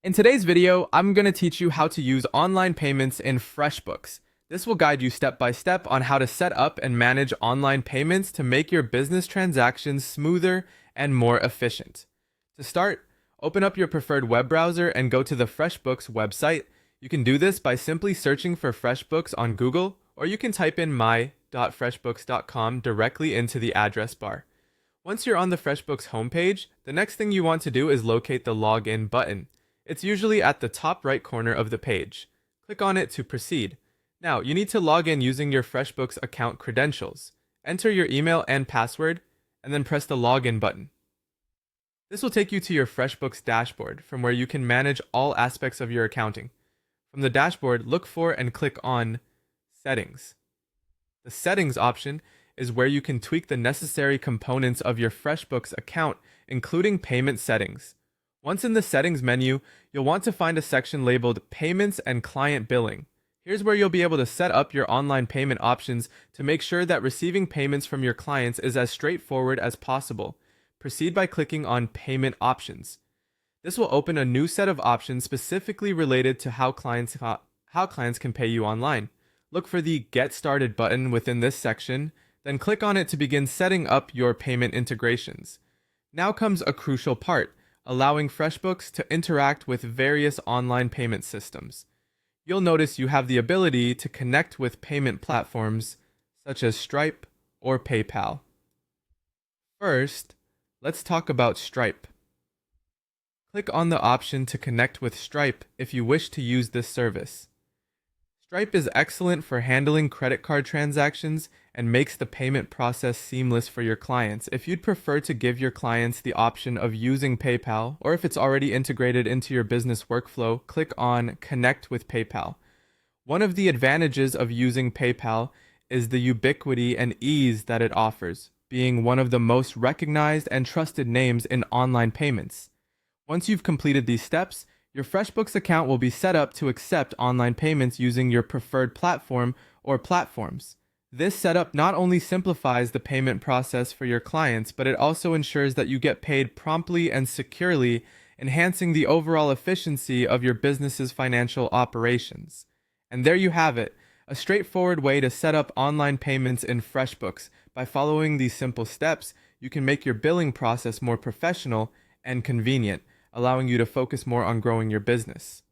In today's video, I'm going to teach you how to use online payments in FreshBooks. This will guide you step by step on how to set up and manage online payments to make your business transactions smoother and more efficient. To start, open up your preferred web browser and go to the FreshBooks website. You can do this by simply searching for FreshBooks on Google, or you can type in my.freshbooks.com directly into the address bar. Once you're on the FreshBooks homepage, the next thing you want to do is locate the Login button. It's usually at the top right corner of the page. Click on it to proceed. Now, you need to log in using your FreshBooks account credentials. Enter your email and password, and then press the Login button. This will take you to your FreshBooks dashboard, from where you can manage all aspects of your accounting. From the dashboard, look for and click on Settings. The Settings option is where you can tweak the necessary components of your FreshBooks account, including payment settings. Once in the Settings menu, you'll want to find a section labeled Payments and Client Billing. Here's where you'll be able to set up your online payment options to make sure that receiving payments from your clients is as straightforward as possible. Proceed by clicking on Payment Options. This will open a new set of options specifically related to how clients can pay you online. Look for the Get Started button within this section, then click on it to begin setting up your payment integrations. Now comes a crucial part, allowing FreshBooks to interact with various online payment systems. You'll notice you have the ability to connect with payment platforms such as Stripe or PayPal. First, let's talk about Stripe. Click on the option to connect with Stripe if you wish to use this service. Stripe is excellent for handling credit card transactions and makes the payment process seamless for your clients. If you'd prefer to give your clients the option of using PayPal, or if it's already integrated into your business workflow, click on Connect with PayPal. One of the advantages of using PayPal is the ubiquity and ease that it offers, being one of the most recognized and trusted names in online payments. Once you've completed these steps, your FreshBooks account will be set up to accept online payments using your preferred platform or platforms. This setup not only simplifies the payment process for your clients, but it also ensures that you get paid promptly and securely, enhancing the overall efficiency of your business's financial operations. And there you have it, a straightforward way to set up online payments in FreshBooks. By following these simple steps, you can make your billing process more professional and convenient, allowing you to focus more on growing your business.